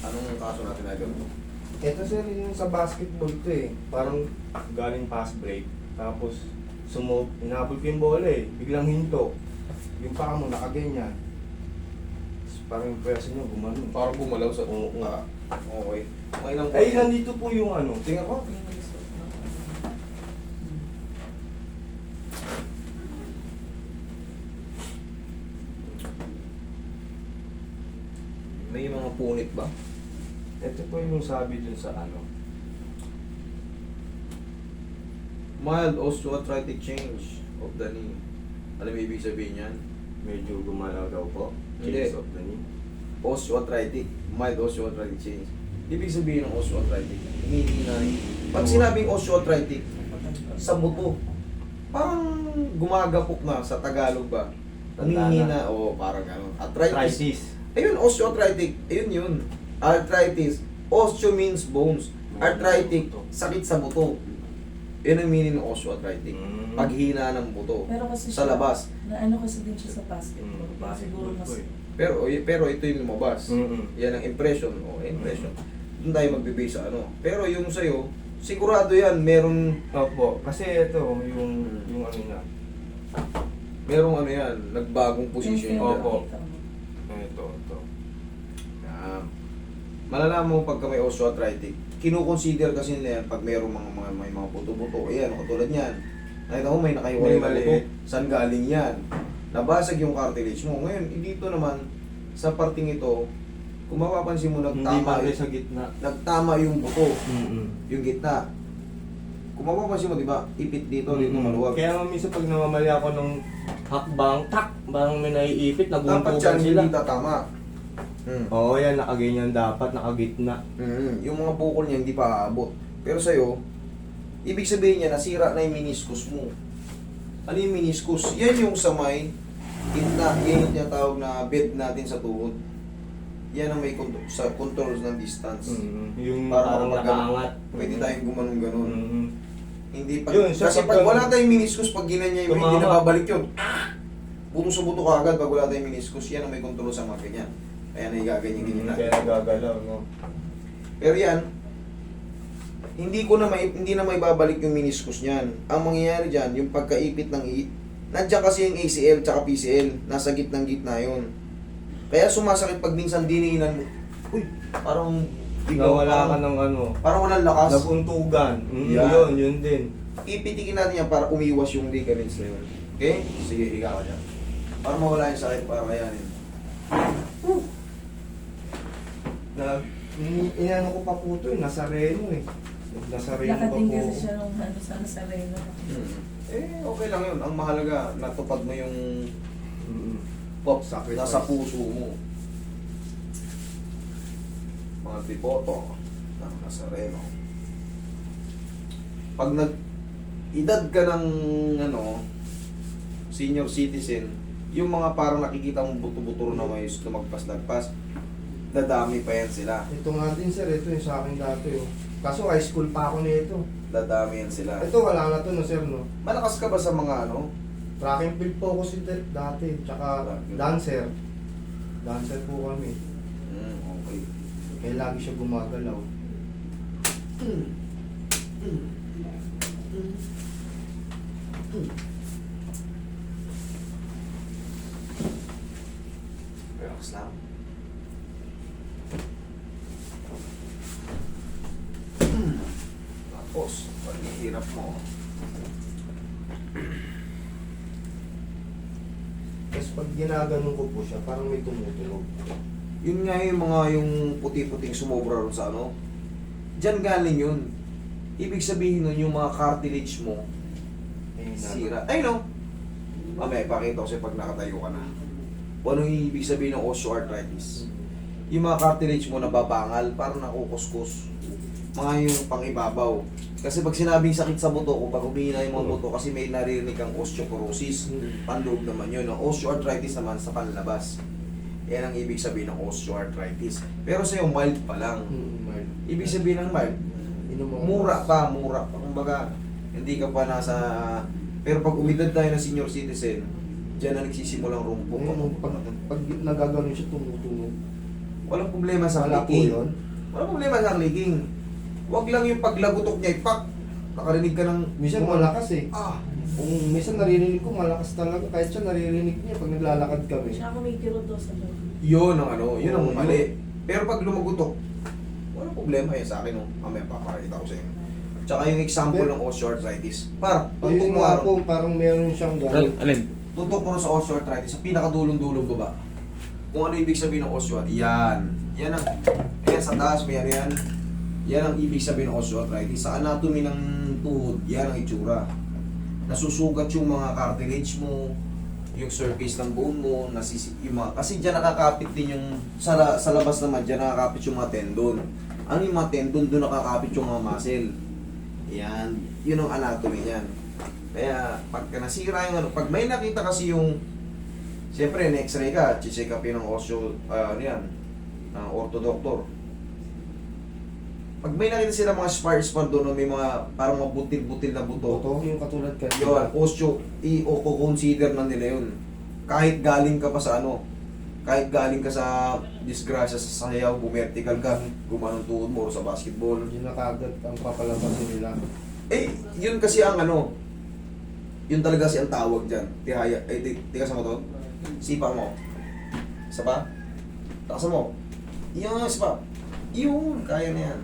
Anong kaso natin na gano'n? Ito sir, yung sa basketball to eh. Parang galing pass break. Tapos inabot ko yung bola eh. Biglang hinto. Yung paa mo nakaganyan. Tapos parang yung pwersa niya gumanon. Parang bumalaw sa... Oo. Okay. Okay lang po. Ay, nandito po yung ano. Tingnan ko. May mga punit ba? Ito po yung sabi dun sa ano. Mild osteoarthritic change of the knee. Alam mo ibig sabihin yan? Medyo gumalaw daw po. Hindi. Change of the knee. Osteoarthritic. Mild osteoarthritic change. Ibig sabihin ng osteoarthritic, humihina. Pag sinabing osteoarthritic, sa buto, parang gumagapok na sa Tagalog ba? Humihina o parang ano, arthritis. Arthritis. Ayun, osteoarthritic. Ayun yun. Arthritis. Osteo means bones. Arthritic, sakit sa buto. Yun ang meaning ng osteoarthritic. Paghina ng buto. Pero kasi Sa labas. Na ano kasi din siya sa basketball. Kaya siguro mas... Pero ito yung lumabas. Mm-mm. Yan ang impression. O, impression. Doon tayo magbe-base sa ano. Pero yung sa'yo, sigurado yan, meron, Opo. Kasi ito, yung ano na. merong ano yan, nagbagong posisyon Opo. yan. Opo. Ito. Yan. Malalaman mo pagka may osteoarthritic, kinukonsider kasi nila yan pag merong may mga buto-buto. Ayan, katulad yan. Nakita mo may May nakaiwalay na buto. maliit. Saan galing yan? Nabasag yung cartilage mo. Ngayon, dito naman, sa parting ito, kung mapapansin mo, Hindi nagtama, pa sa gitna. nagtama yung buto, Mm-mm. yung gitna. Kung mapapansin mo, di ba, ipit dito, dito maluwag. Kaya minsan pag namamali ako ng hakbang, parang may naiipit, Dapat naguntugan yan, sila. hindi tatama. Oo, yan, nakaganyan dapat, nakagitna. Yung mga bukol niya, hindi pa aabot. Pero sa'yo, ibig sabihin niya, nasira na yung meniscus mo. Ano yung meniscus? Yan yung sa may gitna, yan yung tinatawag na bed natin sa tuhod. Yan ang may sa controls ng distance. Yung Para parang kapag nakaangat. Pwede tayong gumanon-ganon. Hindi pa. Yun, sa Kasi pag- pag wala tayong meniscus, pag ginanya yung hindi Tumama. na babalik yun. Buto sa buto ka agad pag wala tayong meniscus. Yan ang may control sa mga ganyan. Kaya nagaganyan-ganyan Kaya natin. nagagalaw, no? Pero yan, hindi na may babalik yung meniscus niyan. Ang mangyayari diyan, yung pagkaipit ng nandiyan kasi yung ACL tsaka PCL, nasa gitnang-gitna yun. Kaya sumasakit pag minsan diniinan mo. Uy, parang Nawala ka ng ano, parang walang lakas. naguntugan. Yan. Yun din. Ipitikin natin yan para umiwas yung ligaments na yun. Okay? Sige, higa ka dyan. Para mawala yung sakit, para kayanin. Inano ko pa po ito eh, nasa Reno eh. Nasa Reno pa Nakating po. kasi siya nung ano sa Nazareno. Okay lang yun. Ang mahalaga, natupad mo yung pop, Sacrifice. nasa puso mo. Mga tripoto ng Nazareno. Pag edad ka ng senior citizen, yung mga parang nakikita mong buto-buto na may lumagpas-lagpas, dadami pa yan sila. Ito nga din sir, ito yung sa akin dati oh. Kaso high school pa ako nito. Dadami yan sila. Ito wala na to no sir no. Malakas ka ba sa mga Track and field po ako si dati, tsaka dancer. Dancer po kami. Okay. Kaya lagi siya gumagalaw. Relax lang. Tapos, paghihirap mo. Tapos pag ginaganon ko po siya, parang may tumutunog. Yun nga yung puti-puting sumobra ron sa ano. Diyan galing yun. Ibig sabihin nun yung mga cartilage mo, sira. Ay no! Mamaya, ipakita ko sa'yo pag nakatayo ka na. Kung ano yung ibig sabihin ng osteoarthritis. Yung mga cartilage mo nababangal, parang nakukuskus. Mga yung pangibabaw. Kasi pag sinabing sakit sa buto, kung pag humihina yung mga buto, kasi may naririnig kang osteoporosis. Panloob naman yun. Ang osteoarthritis naman sa panlabas. Yan ang ibig sabihin ng osteoarthritis. Pero sa'yo, mild pa lang. Ibig sabihin ng mild, mura pa. Kumbaga, hindi ka pa nasa... Pero pag umidad tayo ng senior citizen, diyan na nagsisimulang rumpok. Pag nagaganon siya, tumutunog. Walang problema sa Wala po clicking. yun. Walang problema sa clicking. Huwag lang yung paglagutok niya, ipak. Nakarinig ka ng... Minsan malakas eh. Ah! Kung minsan naririnig ko, malakas talaga. Kahit siya naririnig niya pag naglalakad kami. Siya kumikirot daw sa loob. Yun ang ano, yun ang Oo, mali. Pero pag lumagutok, walang problema yan sa akin. No? Mamaya papakita ko sa inyo. Tsaka yung example ng osteoarthritis. Tutok Ayun mo nga nga po, parang meron siyang gano'n. Alin? Tutok mo sa osteoarthritis, sa pinakadulong-dulong baba. Kung ano ibig sabihin ng osteoarthritis, yan. Yan ang, yan sa taas, may ano yan. Yan ang ibig sabihin ng osteoarthritis. Sa anatomy ng tuhod, yan ang itsura. Nasusugat yung mga cartilage mo, yung surface ng bone mo, yung mga, kasi dyan nakakapit din yung, sa labas naman, dyan nakakapit yung mga tendon. Ano yung mga tendon, doon nakakapit yung mga muscle. Yan, yun ang anatomy niyan. Kaya, pagka nasira yung ano, pag may nakita kasi yung, siyempre, in-x-ray ka, check up yun ng ano yan, ng orthodoctor. Pag may nakita sila mga spar doon, may mga parang mga butil-butil na buto, Ito, yung katulad ka. yun, i-consider na nila yun. Kahit galing ka pa sa ano, kahit galing ka sa disgrasya sa sayaw, bumertical ka, gumanong tuhod mo o sa basketball. Yun na kagad ang papalabasin nila. Eh, yun kasi ang ano, yun talaga kasi ang tawag dyan. Tihaya, tigas mo to. Sipa mo. Isa pa. Takasan mo. Yung isa pa. Yun, kaya na yan.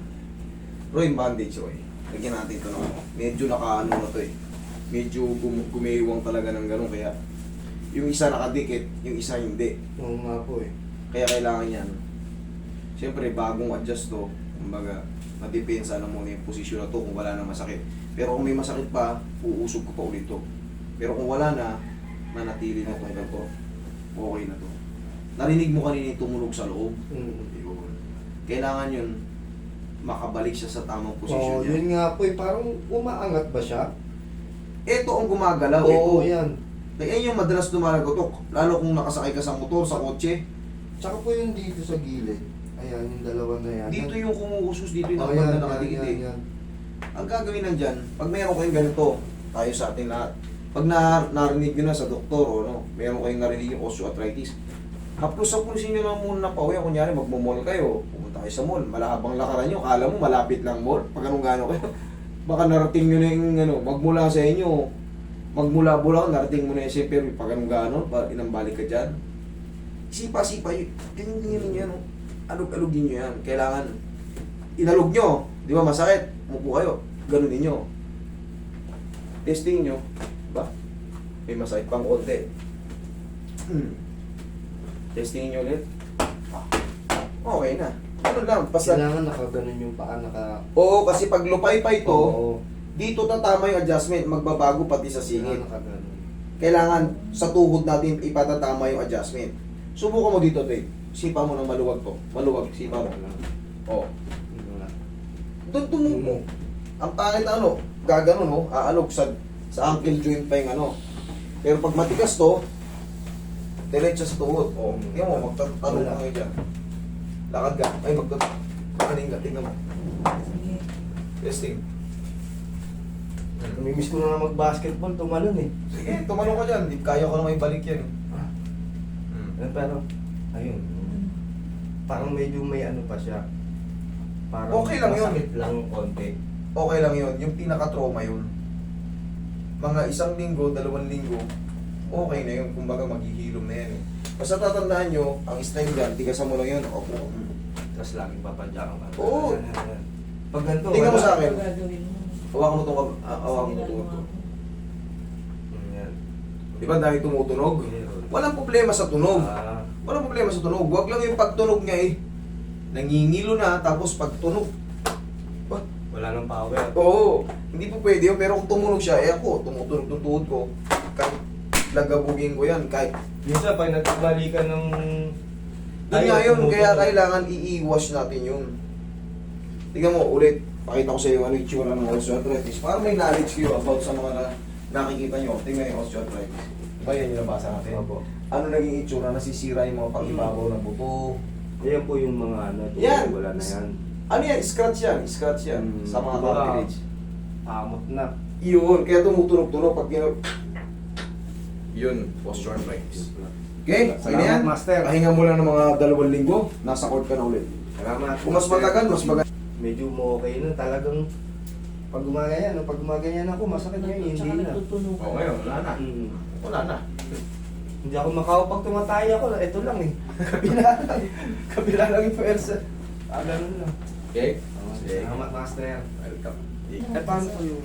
Roy, bandage, Roy. Lagyan natin ito na. Medyo nakaano na to eh. Medyo gumiwang talaga ng ganun. Kaya, yung isa nakadikit, yung isa hindi. Oo nga po eh. Kaya kailangan yan. Siyempre, bagong adjust to. Kumbaga, madepensa lang muna yung posisyon na to kung wala na masakit. Pero kung may masakit pa, uusog ko pa ulit to. Pero kung wala na, manatili na itong ganito. Okay na to. Narinig mo kanina yung tumunog sa loob. Yun. Kailangan yun, makabalik siya sa tamang posisyon Oo, niya. yun nga po eh. Parang umaangat ba siya? Ito ang gumagalaw. Oo, ito. yan. Kaya yung madalas dumaragotok. Lalo kung nakasakay ka sa motor, sa kotse. Tsaka po yung dito sa gilid. Ayan, yung dalawa na yan. Dito yung kumukusos, dito yung Oh, nakabag yan, na nakadikit eh. yan. Ang gagawin nandyan, pag meron kayong ganito, tayo sa ating lahat, pag narinig nyo na sa doktor o no, meron kayong narinig yung osteoarthritis, haplos-haplosin nyo lang muna ng pauwi. Kunyari, magmamall kayo, pumunta kayo sa mall, malahabang lakaran nyo, kala mo malapit lang mall, pag anong gano'n kayo, baka narating nyo na yung ano, magmula sa inyo, magmula Bulacan, narating mo na yung siyempre, pag anong gano'n, inambalik ka dyan. Sipa-sipa, ganyan nyo yan, alog-alogin nyo yan, kailangan, inalog nyo, di ba masakit, umupo kayo, ganunin nyo. Testing nyo, ba? May masakit pang konti. Testing nyo ulit. Okay na. Ano lang, basta... Kailangan nakaganon yung paa, Oo, kasi pag lupay-pay to, Oo. dito tatama yung adjustment, magbabago pati sa singit. Nakaganon. Kailangan sa tuhod natin ipatatama yung adjustment. Subukan mo dito, Dave. Sipa mo ng maluwag to. Maluwag, sipa mo. Oo. Wala. Doon tumumo. Ang pangit na ano, gagano no, aalog sa ankle joint pa yung ano. Pero pag matigas to, diretso sa tuhod. O, tingnan mo, magtatanong ka ngayon dyan. Lakad ka. Ay, magtatanong ka. Tingnan mo. Sige. Testing. Namimiss ko na nga mag-basketball, tumalon eh. Sige, tumalong ka dyan. Di kaya ko naman ibalik yan. Pero, ayun. Parang medyo may ano pa siya. Parang Okay lang yun. masakit lang konti. Okay lang yun. Yung pinaka-trauma yun. Mga 1 linggo, 2 linggo, okay na yun. Kumbaga maghihilom na yan eh. Basta tatandaan nyo, ang style dyan, tigasan mo lang yun. Opo. Tapos laging papadya ka. Oo. Pag ganito, Tingnan mo wala. sa akin. Ano gagawin mo? Hawakan mo itong hawakan mo itong Ginagawa ko. Yan. Di ba dahil tumutunog? Walang problema sa tunog. Ah, Walang problema sa tunog. Huwag lang yung pagtunog niya eh. Nangingilo na, tapos pagtunog. wala nang power. Oo, hindi po pwede yun. Pero kung tumunog siya, eh ako, tumutunog ng tuhod ko. Kahit lagabugin ko yan, kahit... Minsan pag nagbali ka ng... Doon nga yun, tumutunog. kaya kailangan i-wash natin yun. Tingnan mo, ulit. Pakita ko sa iyo ano yung itsura ng osteoarthritis. Para may knowledge kayo about sa mga nakikita nyo. Tingnan yung osteoarthritis. Diba yan yung nabasa natin? Opo. Ano naging itsura? Nasisira yung mga pag-ibabaw ng buto. Ayan po yung mga ano, Yan. wala na yan. Ano yan? Scratch yan. Scratch yan. Sa mga Diba? cartilage. Amot na. Yun. Kaya tumutunog-tunog pag yun, osteoarthritis. Okay? Okay na yan? Salamat, Master. Pahinga mo lang ng mga 2 linggo, nasa court ka na ulit. Salamat. Kung mas matagal, mas maganda. Medyo mo okay na. Talagang pag gumaganyan ako, masakit ngayon, Tsaka hindi na. nagtutunog. Oo, ngayon, wala na. Mm. Wala na. Hindi ako makao pag tumatay ako, ito lang eh. Kabila lang. Kabila lang yung pwersa. Ganun lang. Okay? Salamat, Master. Welcome. Eh, paano po yung